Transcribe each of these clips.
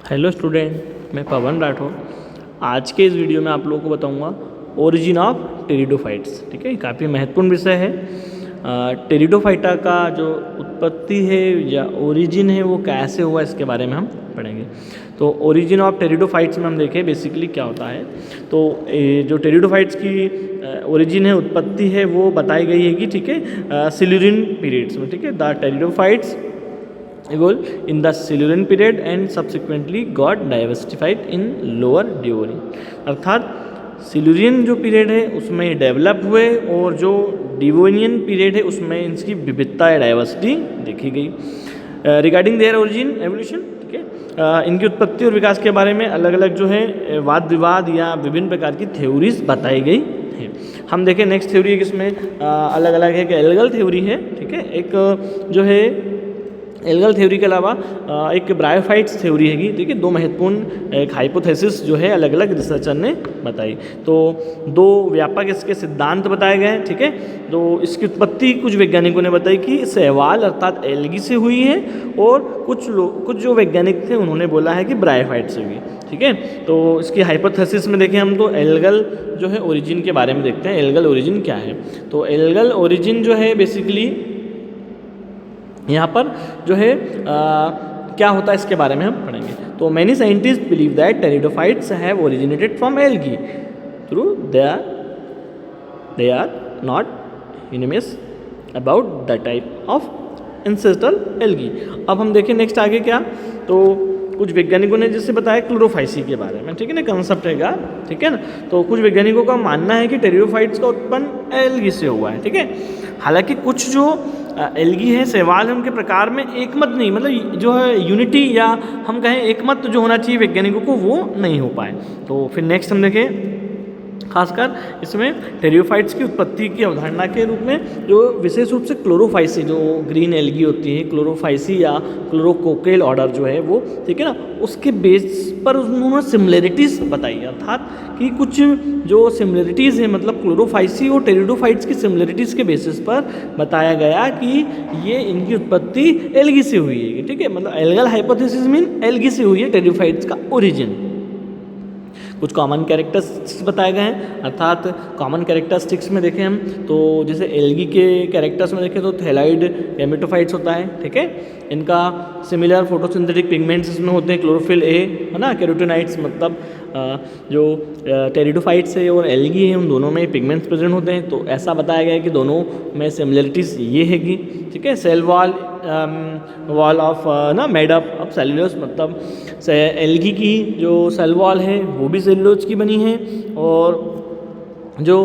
Hello student, मैं पवन राठौर। आज के इस वीडियो में आप लोगों को बताऊंगा ओरिजिन ऑफ टेरिडोफाइट्स। ठीक है, काफ़ी महत्वपूर्ण विषय है। टेरिडोफाइटा का जो उत्पत्ति है या ओरिजिन है वो कैसे हुआ, इसके बारे में हम पढ़ेंगे। तो ओरिजिन ऑफ टेरिडोफाइट्स में हम देखें बेसिकली क्या होता है। तो जो टेरिडोफाइट्स की ओरिजिन है, उत्पत्ति है, वो बताई गई है कि ठीक है सिल्यूरिन पीरियड्स में। ठीक है, the pteridophytes evolved in the Silurian period and subsequently got diversified in lower Devonian। अर्थात सिल्यूरियन जो पीरियड है उसमें डेवलप हुए और जो डिवोनियन पीरियड है उसमें इनकी विविधता या डाइवर्सिटी देखी गई। रिगार्डिंग देयर ओरिजिन एवोल्यूशन, ठीक है, इनकी उत्पत्ति और विकास के बारे में अलग अलग जो है वाद विवाद या विभिन्न प्रकार की थ्योरीज बताई गई है। हम देखें नेक्स्ट थ्योरी है किसमें अलग अलग है कि एल्गल थ्योरी है। ठीक है, एक जो है एल्गल थ्योरी के अलावा एक ब्रायोफाइट्स थ्योरी हैगी। ठीक है, दो महत्वपूर्ण एक हाइपोथेसिस जो है अलग अलग रिसर्चर ने बताई। तो दो व्यापक इसके सिद्धांत बताए गए हैं। ठीक है, तो इसकी उत्पत्ति कुछ वैज्ञानिकों ने बताई कि शैवाल अर्थात एल्गी से हुई है, और कुछ जो वैज्ञानिक थे उन्होंने बोला है कि ब्रायोफाइट से हुई। ठीक है, तो इसकी हाइपोथेसिस में देखें हम तो एल्गल जो है ओरिजिन के बारे में देखते हैं। एल्गल ओरिजिन क्या है? तो एल्गल ओरिजिन जो है बेसिकली यहाँ पर जो है क्या होता है इसके बारे में हम पढ़ेंगे। तो many scientist believe that pteridophytes have originated from algae through they are not unanimous about the type of ancestral algae. अब हम देखें नेक्स्ट आगे क्या। तो कुछ वैज्ञानिकों ने जैसे बताया क्लोरोफाइसी के बारे में। ठीक है ना, कंसेप्ट है। ठीक है ना, तो कुछ वैज्ञानिकों का मानना है कि टेरिडोफाइट्स का उत्पन्न एल्गी से हुआ है। ठीक है, हालांकि कुछ जो एल्गी है शैवाल है उनके प्रकार में एकमत नहीं, मतलब जो है यूनिटी या हम कहें एकमत जो होना चाहिए वैज्ञानिकों को वो नहीं हो पाए। तो फिर नेक्स्ट हम देखें खासकर इसमें टेरिडोफाइट्स की उत्पत्ति की अवधारणा के रूप में जो विशेष रूप से क्लोरोफाइसी जो ग्रीन एल्गी होती है, क्लोरोफाइसी या क्लोरोकोकेल ऑर्डर जो है वो, ठीक है ना, उसके बेस पर उन्होंने सिमिलरिटीज़ बताई। अर्थात कि कुछ जो सिमिलरिटीज़ है, मतलब क्लोरोफाइसी और टेरिडोफाइट्स की सिमिलरिटीज़ के बेसिस पर बताया गया कि ये इनकी उत्पत्ति एल्गी से हुई है। ठीक है, मतलब एल्गल हाइपोथेसिस मीन एल्गी से हुई है टेरिडोफाइट्स का ओरिजिन। कुछ कॉमन कैरेक्टरिस्टिक्स बताए गए हैं। अर्थात कॉमन कैरेक्टरिस्टिक्स में देखें हम तो जैसे एल्गी के कैरेक्टर्स में देखें तो थैलाइड गैमेटोफाइट्स होता है। ठीक है, इनका सिमिलर फोटोसिंथेटिक पिगमेंट्स इसमें होते हैं, क्लोरोफिल ए है ना, कैरोटीनॉइड्स, मतलब जो टेरिडोफाइट्स है और एल्गी है उन दोनों में पिगमेंट्स प्रेजेंट होते हैं। तो ऐसा बताया गया है कि दोनों में सिमिलरिटीज़ ये हैगी। ठीक है, सेल वॉल ऑफ ना मेड अप ऑफ सेल्यूलोज, मतलब एल्गी की जो सेल वॉल है वो भी सेल्यूलोज की बनी है, और जो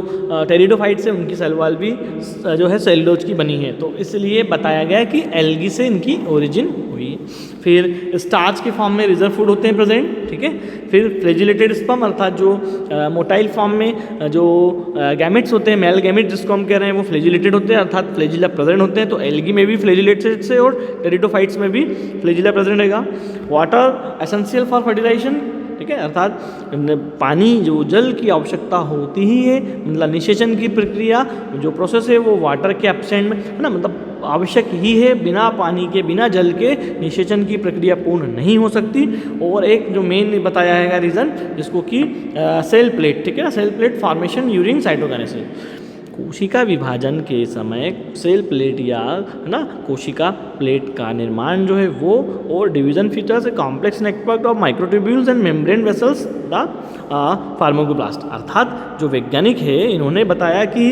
टेरिडोफाइट्स है उनकी सेल वॉल भी जो है सेल्यूलोज की बनी है। तो इसलिए बताया गया कि एल्गी से इनकी ओरिजिन हुई। फिर स्टार्च के फॉर्म में रिजर्व फूड होते हैं प्रेजेंट। ठीक है, फिर फ्लैजिलेटेड स्पर्म अर्थात जो मोटाइल फॉर्म में जो गैमेट्स होते हैं, मेल गैमेट जिसको हम कह रहे हैं, वो फ्लैजिलेटेड होते हैं, अर्थात फ्लैजिला प्रेजेंट होते हैं। तो एल्गी में भी फ्लैजिलेटेड से और टेरिडोफाइट्स में भी फ्लैजिला प्रेजेंट रहेगा। Water essential for fertilization. ठीक है, अर्थात पानी जो जल की आवश्यकता होती ही है, मतलब निषेचन की प्रक्रिया जो प्रोसेस है वो वाटर के एब्सेंट में है ना, मतलब आवश्यक ही है। बिना पानी के बिना जल के निषेचन की प्रक्रिया पूर्ण नहीं हो सकती। और एक जो मेन बताया है रीज़न जिसको कि सेल प्लेट, ठीक है ना, cell plate formation during cytokinesis. कोशिका विभाजन के समय सेल प्लेट या है ना कोशिका प्लेट का निर्माण जो है वो, और division features a complex network of microtubules and membrane vesicles the phragmoplast. अर्थात जो वैज्ञानिक है इन्होंने बताया कि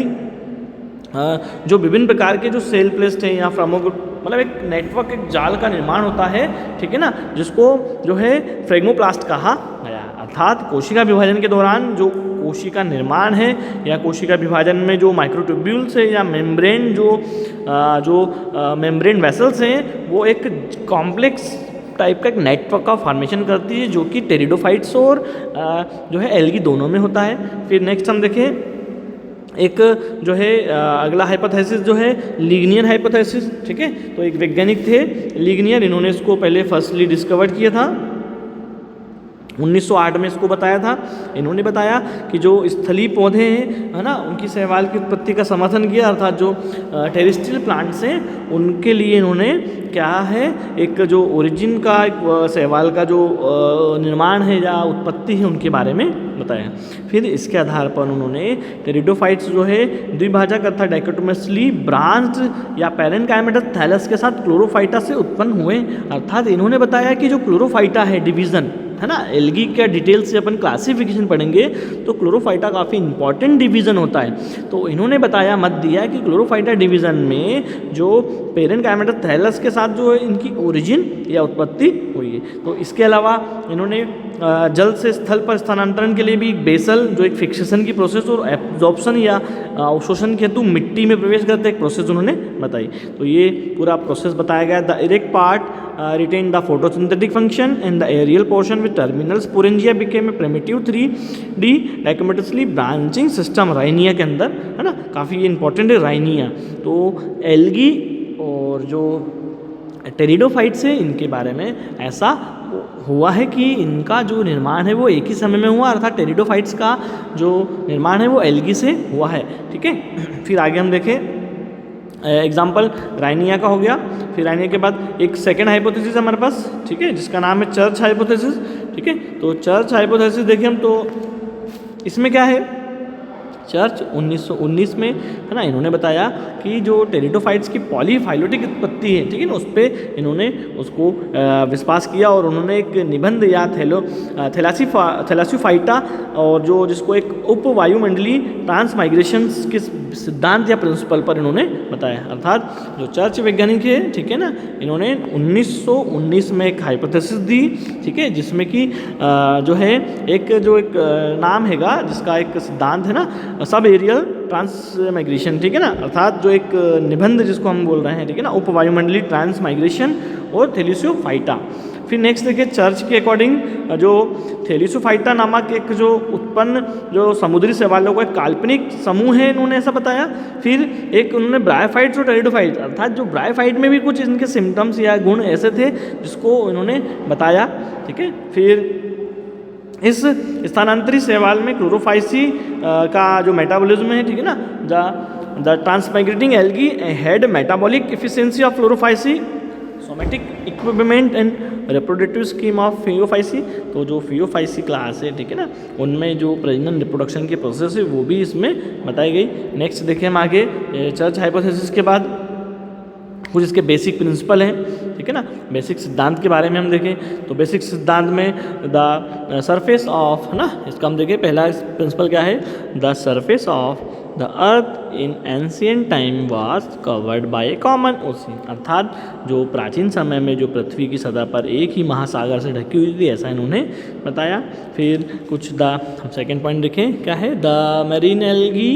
जो विभिन्न प्रकार के जो सेल प्लेट हैं या फ्रामोको, मतलब एक नेटवर्क, एक जाल का निर्माण होता है। ठीक है ना, जिसको जो है फ्रेगमोप्लास्ट कहा गया। अर्थात कोशिका विभाजन के दौरान जो कोशिका निर्माण है या कोशिका विभाजन में जो माइक्रोट्यूब्यूल्स है या मेम्ब्रेन जो मेम्ब्रेन वेसल्स हैं वो एक कॉम्प्लेक्स टाइप का एक नेटवर्क का फॉर्मेशन करती है, जो कि टेरिडोफाइट्स और जो है एल्गी दोनों में होता है। फिर नेक्स्ट हम देखें एक जो है अगला हाइपोथेसिस जो है लिग्नियर हाइपोथेसिस। ठीक है, तो एक वैज्ञानिक थे लिग्नियर, इन्होंने इसको पहले फर्स्टली डिस्कवर किया था 1908 में इसको बताया था। इन्होंने बताया कि जो स्थलीय पौधे हैं, है ना, उनकी शैवाल की उत्पत्ति का समर्थन किया, अर्थात जो टेरेस्ट्रियल प्लांट्स हैं उनके लिए इन्होंने क्या है, एक जो ओरिजिन का एक शैवाल का जो निर्माण है या उत्पत्ति है उनके बारे में बताया। फिर इसके आधार पर उन्होंने टेरिडोफाइट्स जो है द्विभाजक अर्थात डाइकोटोमसली ब्रांच्ड या पैरेन्काइमेटस थैलस के साथ क्लोरोफाइटा से उत्पन्न हुए। अर्थात इन्होंने बताया कि जो क्लोरोफाइटा है डिवीज़न, है ना, एल्गी का डिटेल से अपन क्लासिफिकेशन पढ़ेंगे तो क्लोरोफाइटा काफ़ी इंपॉर्टेंट डिवीज़न होता है। तो इन्होंने बताया, मत दिया कि क्लोरोफाइटा डिवीज़न में जो पैरेन्काइमेटस थैलस के साथ जो है इनकी ओरिजिन या उत्पत्ति हुई है। तो इसके अलावा इन्होंने जल से स्थल पर स्थानांतरण के लिए भी एक बेसल जो एक फिक्सेशन की प्रोसेस और एब्जॉर्प्शन या अवशोषण के हेतु मिट्टी में प्रवेश करते एक प्रोसेस उन्होंने बताई। तो ये पूरा प्रोसेस बताया गया। The erect part retain the photosynthetic function and the aerial portion with terminal sporangia became a primitive 3D dichotomously branching system Rhynia के अंदर, है ना, काफ़ी इंपॉर्टेंट है राइनिया। तो एल्गी और जो टेरिडोफाइट्स है इनके बारे में ऐसा हुआ है कि इनका जो निर्माण है वो एक ही समय में हुआ, अर्थात टेरिडोफाइट्स का जो निर्माण है वो एल्गी से हुआ है। ठीक है, फिर आगे हम देखें एग्जाम्पल राइनिया का हो गया। फिर राइनिया के बाद एक सेकेंड हाइपोथेसिस हमारे पास, ठीक है, जिसका नाम है चर्च हाइपोथेसिस। ठीक है, तो चर्च हाइपोथेसिस देखिए हम, तो इसमें क्या है, चर्च 1919 में, है ना, इन्होंने बताया कि जो टेरिडोफाइट्स की पॉलीफाइलोटिक उत्पत्ति है, ठीक है ना, उस पर इन्होंने उसको विश्वास किया और उन्होंने एक निबंध या थैलासियोफाइटा और जो जिसको एक उपवायुमंडलीय ट्रांसमाइग्रेशन के सिद्धांत या प्रिंसिपल पर इन्होंने बताया। अर्थात जो चर्च वैज्ञानिक है, ठीक है ना, इन्होंने 1919 में एक हाइपोथेसिस दी, ठीक है, जिसमें कि जो है एक नाम हैगा जिसका एक सिद्धांत है ना, सब एरियल ट्रांसमाइग्रेशन, ठीक है ना, अर्थात जो एक निबंध जिसको हम बोल रहे हैं, ठीक है ना, उपवायुमंडलीय ट्रांसमाइग्रेशन और थैलियोफाइटा। फिर नेक्स्ट देखिए चर्च के अकॉर्डिंग जो थैलियोफाइटा नामक एक जो उत्पन्न जो समुद्री शैवालों का एक काल्पनिक समूह है, इन्होंने ऐसा बताया। फिर एक उन्होंने ब्रायोफाइट्स और टेरिडोफाइट्स, अर्थात जो ब्रायोफाइट में भी कुछ इनके सिम्टम्स या गुण ऐसे थे जिसको इन्होंने बताया। ठीक है, फिर इस स्थानांतरित शैवाल में क्लोरोफाइसी का जो मेटाबॉलिज्म है, ठीक है ना, the transmigrating algae had metabolic efficiency of chlorophyceae, somatic equipment and reproductive scheme of phaeophyceae. तो जो फियोफाइसी क्लास है, ठीक है ना, उनमें जो प्रजनन रिप्रोडक्शन की प्रोसेस है वो भी इसमें बताई गई। नेक्स्ट देखिए हम आगे चर्च हाइपोथेसिस के बाद कुछ इसके बेसिक प्रिंसिपल हैं, ठीक है ना, बेसिक सिद्धांत के बारे में हम देखें तो बेसिक सिद्धांत में द सरफेस ऑफ, है ना, इसका हम देखें पहला प्रिंसिपल क्या है, the surface of the earth in ancient time was covered by A common ocean. अर्थात जो प्राचीन समय में जो पृथ्वी की सतह पर एक ही महासागर से ढकी हुई थी, ऐसा इन्होंने बताया। फिर कुछ हम सेकेंड पॉइंट देखें क्या है, the marine algae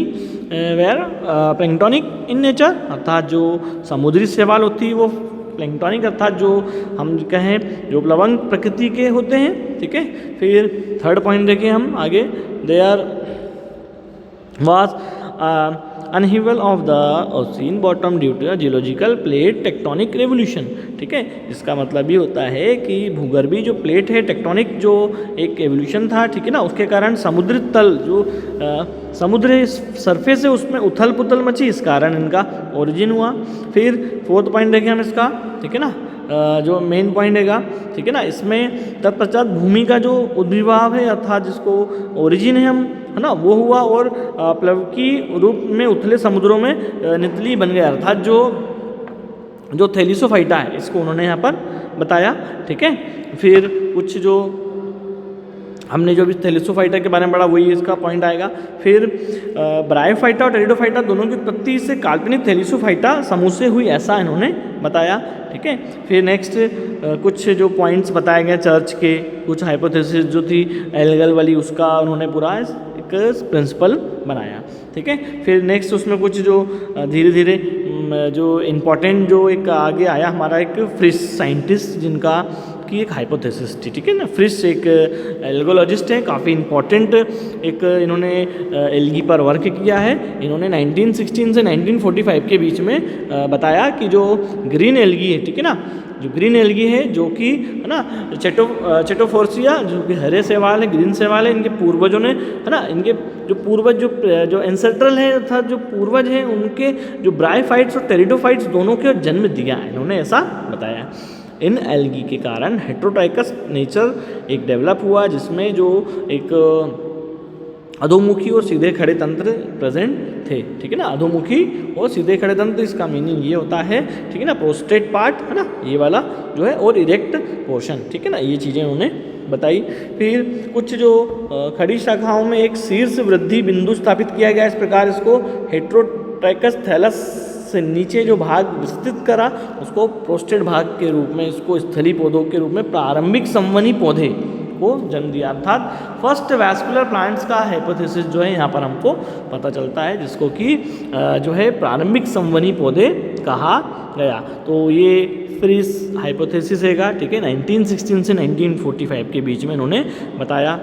were planktonic in nature, अर्थात जो समुद्री शैवाल होती है वो प्लैंक्टोनिक अर्थात जो हम कहें जो प्लवंग प्रकृति के होते हैं। ठीक है, फिर थर्ड पॉइंट देखें हम आगे, there was upheaval of the ocean bottom due to geological plate tectonic revolution. ठीक है, इसका मतलब ये होता है कि भूगर्भीय जो प्लेट है टेक्टोनिक जो एक एवोल्यूशन था, ठीक है ना, उसके कारण समुद्र तल जो समुद्र सरफेस है उसमें उथल पुथल मची, इस कारण इनका ओरिजिन हुआ। फिर फोर्थ पॉइंट देखें हम इसका, ठीक है ना, जो मेन पॉइंट हैगा, ठीक है ना, इसमें तत्पश्चात भूमि का जो उद्भिभाव है अर्थात जिसको ओरिजिन है हम, है ना, वो हुआ और प्लवकी रूप में उथले समुद्रों में नितली बन गया, अर्थात जो थैलियोफाइटा है इसको उन्होंने यहाँ पर बताया। ठीक है, फिर कुछ जो हमने जो भी थैलियोफाइटा के बारे में पढ़ा वही इसका पॉइंट आएगा। फिर ब्रायोफाइटा और टेरिडोफाइटा दोनों की उत्पत्ति से काल्पनिक थैलियोफाइटा समूह से हुई, ऐसा इन्होंने बताया। ठीक है, फिर नेक्स्ट कुछ जो पॉइंट्स बताए गए चर्च के, कुछ हाइपोथेसिस जो थी एल्गल वाली, उसका उन्होंने पूरा एक प्रिंसिपल बनाया। ठीक है, फिर नेक्स्ट उसमें कुछ जो धीरे धीरे जो इम्पोर्टेंट जो एक आगे आया हमारा एक फ्रिश साइंटिस्ट जिनका की एक हाइपोथेसिस थी। ठीक है ना, फ्रिश एक एल्गोलॉजिस्ट है, काफ़ी इम्पोर्टेंट एक इन्होंने एल्गी पर वर्क किया है। इन्होंने 1916 से 1945 के बीच में बताया कि जो ग्रीन एल्गी है, ठीक है ना, जो ग्रीन एल्गी है जो कि है ना चेटोफोर्सिया जो कि हरे शैवाल है, ग्रीन शैवाल है, इनके पूर्वजों ने है ना इनके जो पूर्वज जो एंसेस्ट्रल है अर्थात जो पूर्वज हैं उनके जो ब्रायोफाइट्स और टेरिडोफाइट्स दोनों के जन्म दिया है, इन्होंने ऐसा बताया। इन एल्गी के कारण हेट्रोटाइकस नेचर एक डेवलप हुआ जिसमें जो एक अधोमुखी और सीधे खड़े तंत्र प्रेजेंट थे, ठीक है ना। अधोमुखी और सीधे खड़े तंत्र, इसका मीनिंग ये होता है, ठीक है ना, प्रोस्टेट पार्ट है ना ये वाला जो है और इरेक्ट पोर्शन, ठीक है ना, ये चीज़ें उन्होंने बताई। फिर कुछ जो खड़ी शाखाओं में एक शीर्ष वृद्धि बिंदु स्थापित किया गया, इस प्रकार इसको हेट्रोटाइकस थैलस से नीचे जो भाग विस्तृत करा उसको प्रोस्टेट भाग के रूप में, इसको स्थली पौधों के रूप में प्रारंभिक संवहनी पौधे को जन्म दिया, अर्थात फर्स्ट वैस्कुलर प्लांट्स का हाइपोथेसिस जो है यहाँ पर हमको पता चलता है, जिसको कि जो है प्रारंभिक संवहनी पौधे कहा गया। तो ये फ्रीज हाइपोथेसिस हैगा, ठीक है, 1916 से 1945 के बीच में इन्होंने बताया।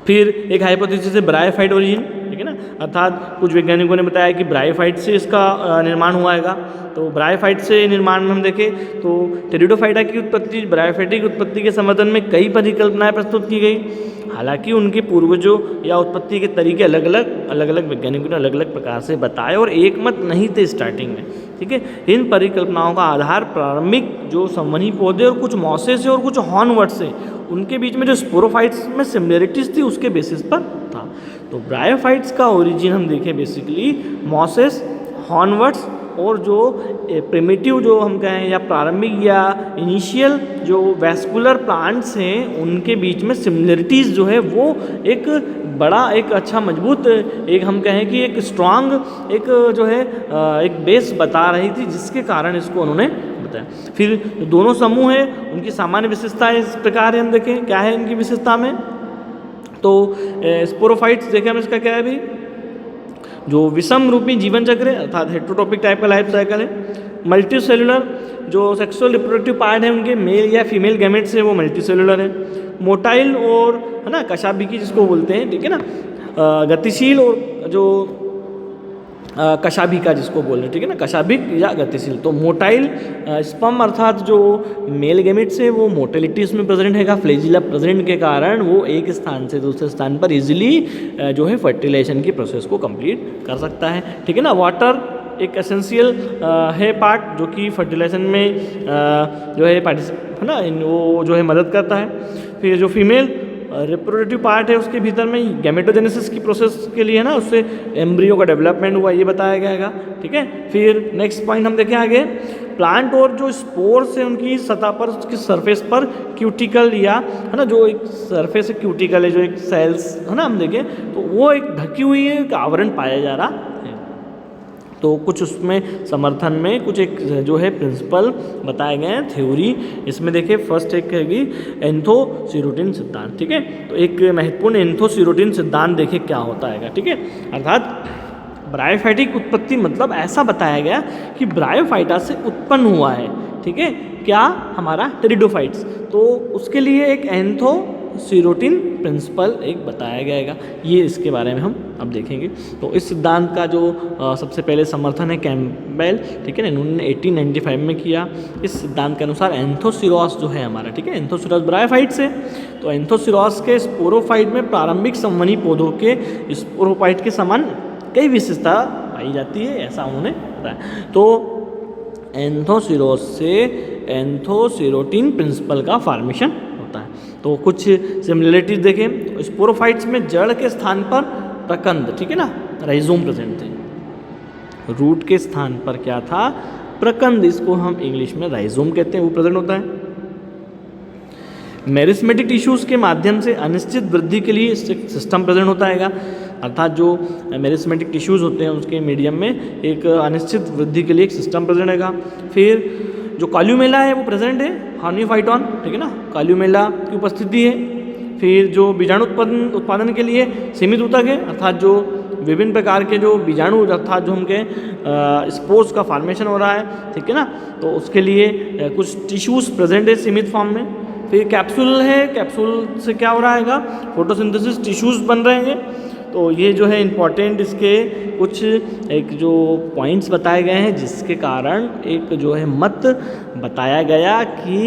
फिर एक हाइपोथेसिस है ब्रायोफाइट ओरिजिन, ठीक है ना, अर्थात कुछ वैज्ञानिकों ने बताया कि ब्रायोफाइट से इसका निर्माण हुआ हैगा। तो ब्रायोफाइट से निर्माण में हम देखें तो टेरिडोफाइटा की उत्पत्ति, ब्रायोफाइटा की उत्पत्ति के संवर्धन में कई परिकल्पनाएं प्रस्तुत की गई, हालांकि उनके पूर्वजों या उत्पत्ति के तरीके अलग अलग वैज्ञानिकों ने अलग अलग प्रकार से बताए और एक मत नहीं थे स्टार्टिंग में, ठीक है। इन परिकल्पनाओं का आधार प्रारंभिक जो संवहनी पौधे और कुछ मॉसे से और कुछ हॉर्नवर्ड्स से उनके बीच में जो स्पोरोफाइट्स में सिमिलरिटीज थी उसके बेसिस पर था। तो ब्रायोफाइट्स का ओरिजिन हम देखें बेसिकली मॉसेस, हॉर्नवर्ड्स और जो प्रिमिटिव जो हम कहें या प्रारंभिक या इनिशियल जो वैस्कुलर प्लांट्स हैं उनके बीच में सिमिलरिटीज़ जो है वो एक बड़ा एक अच्छा मजबूत एक हम कहें कि एक स्ट्रांग एक जो है एक बेस बता रही थी, जिसके कारण इसको उन्होंने बताया। फिर दोनों समूह हैं उनकी सामान्य विशेषताएं इस प्रकार हम देखें क्या है इनकी विशेषता में। तो स्पोरोफाइट्स देखें हम, इसका क्या है अभी जो विषम रूपी जीवन चक्र है अर्थात हेट्रोटॉपिक टाइप का लाइफ साइकिल है। मल्टी सेलुलर जो सेक्सुअल रिप्रोडक्टिव पार्ट है उनके मेल या फीमेल गैमेट्स है वो मल्टी सेलुलर है। मोटाइल और है ना कशाभिकी जिसको बोलते हैं, ठीक है ना, गतिशील और जो कशाभिका जिसको बोल रहे हैं, ठीक है ना, कशाभिक या गतिशील। तो मोटाइल स्पर्म अर्थात जो मेल गैमेट्स है वो मोटिलिटी इसमें प्रेजेंट हैगा, फ्लैजिला प्रेजेंट के कारण वो एक स्थान से दूसरे स्थान पर इजीली जो है फर्टिलाइजेशन की प्रोसेस को कंप्लीट कर सकता है, ठीक है ना। वाटर एक एसेंशियल है पार्ट जो कि फर्टिलाइजेशन में जो है पार्टिसिपेट है ना वो जो है मदद करता है। फिर जो फीमेल रिप्रोडक्टिव पार्ट है उसके भीतर में गैमेटोजेनेसिस की प्रोसेस के लिए है ना उससे एम्ब्रियो का डेवलपमेंट हुआ ये बताया गया है, ठीक है। फिर नेक्स्ट पॉइंट हम देखें आगे, प्लांट और जो स्पोर्स है उनकी सतह पर उसकी सरफेस पर क्यूटिकल या है ना जो एक सरफेस है क्यूटिकल है जो एक सेल्स है ना हम देखें तो वो एक ढकी हुई है एक आवरण पाया जा रहा है। तो कुछ उसमें समर्थन में कुछ एक जो है प्रिंसिपल बताए गए हैं थ्योरी, इसमें देखिए फर्स्ट एक हैगी एंथोसिरोटिन सिद्धांत, ठीक है। तो एक महत्वपूर्ण एंथोसिरोटिन सिद्धांत देखिए क्या होता है, ठीक है, अर्थात ब्रायोफाइटिक उत्पत्ति मतलब ऐसा बताया गया कि ब्रायोफाइटा से उत्पन्न हुआ है, ठीक है, क्या हमारा टेरिडोफाइट्स, तो उसके लिए एक एंथोसिरोटिन प्रिंसिपल एक बताया गया है, ये इसके बारे में हम अब देखेंगे। तो इस सिद्धांत का जो सबसे पहले समर्थन है कैम्पबेल, ठीक है ना, इन्होंने 1895 में किया। इस सिद्धांत के अनुसार एंथोसिरोस जो है हमारा, ठीक है, एंथोसिरोस ब्रायोफाइट्स है, तो एंथोसिरोस के स्पोरोफाइट में प्रारंभिक संवहनी पौधों के स्पोरोफाइट के समान कई विशेषता पाई जाती है, ऐसा उन्होंने बताया। तो एंथोसिरोस से एंथोसिरोटिन प्रिंसिपल का फॉर्मेशन होता है। तो कुछ सिमिलरिटीज देखें, तो स्पोरोफाइट्स में जड़ के स्थान पर प्रकंद, ठीक है ना, राइजोम प्रेजेंट थे। रूट के स्थान पर क्या था, प्रकंद, इसको हम इंग्लिश में राइजोम कहते हैं, वो प्रेजेंट होता है। मेरिस्मेटिक टिश्यूज़ के माध्यम से अनिश्चित वृद्धि के लिए सिस्टम प्रेजेंट होता है, अर्थात जो मेरिस्मेटिक टिश्यूज़ होते हैं उसके मीडियम में एक अनिश्चित वृद्धि के लिए एक सिस्टम प्रेजेंट है। फिर जो कॉल्यूमेला है वो प्रेजेंट है, हॉर्निफाइटॉन, ठीक है ना, कॉल्यूमेला की उपस्थिति है। फिर जो बीजाणु उत्पादन के लिए सीमित ऊतक है, अर्थात जो विभिन्न प्रकार के जो बीजाणु अर्थात जो उनके स्पोर्स का फॉर्मेशन हो रहा है, ठीक है ना, तो उसके लिए कुछ टिश्यूज़ प्रेजेंट है सीमित फॉर्म में। फिर कैप्सूल है, कैप्सूल से क्या हो रहा है, फोटोसिंथेसिस टिश्यूज़ बन रहे हैं। तो ये जो है इम्पॉर्टेंट इसके कुछ एक जो पॉइंट्स बताए गए हैं, जिसके कारण एक जो है मत बताया गया कि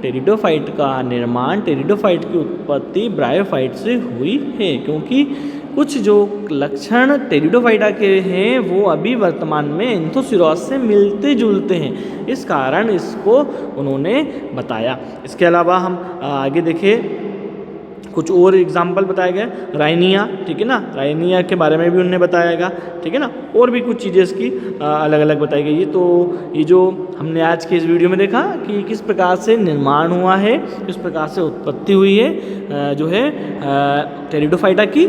टेरिडोफाइट का निर्माण, टेरिडोफाइट की उत्पत्ति ब्रायोफाइट से हुई है, क्योंकि कुछ जो लक्षण टेरिडोफाइटा के हैं वो अभी वर्तमान में एंथोसिरोस से मिलते जुलते हैं, इस कारण इसको उन्होंने बताया। इसके अलावा हम आगे देखें, कुछ और एग्जाम्पल बताए गए, राइनिया, ठीक है ना, राइनिया के बारे में भी उन्होंने बतायागा, ठीक है ना, और भी कुछ चीज़ें इसकी अलग अलग बताई गई है। तो ये जो हमने आज के इस वीडियो में देखा कि किस प्रकार से निर्माण हुआ है, किस प्रकार से उत्पत्ति हुई है जो है टेरिडोफाइटा की,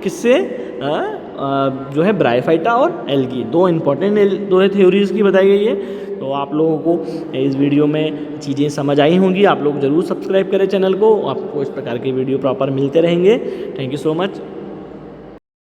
किससे जो है ब्रायोफाइटा और एल्गी, दो इंपॉर्टेंट दो है थ्योरीज की बताई गई है। तो आप लोगों को इस वीडियो में चीज़ें समझ आई होंगी, आप लोग ज़रूर सब्सक्राइब करें चैनल को, आपको इस प्रकार के वीडियो प्रॉपर मिलते रहेंगे। Thank you so much.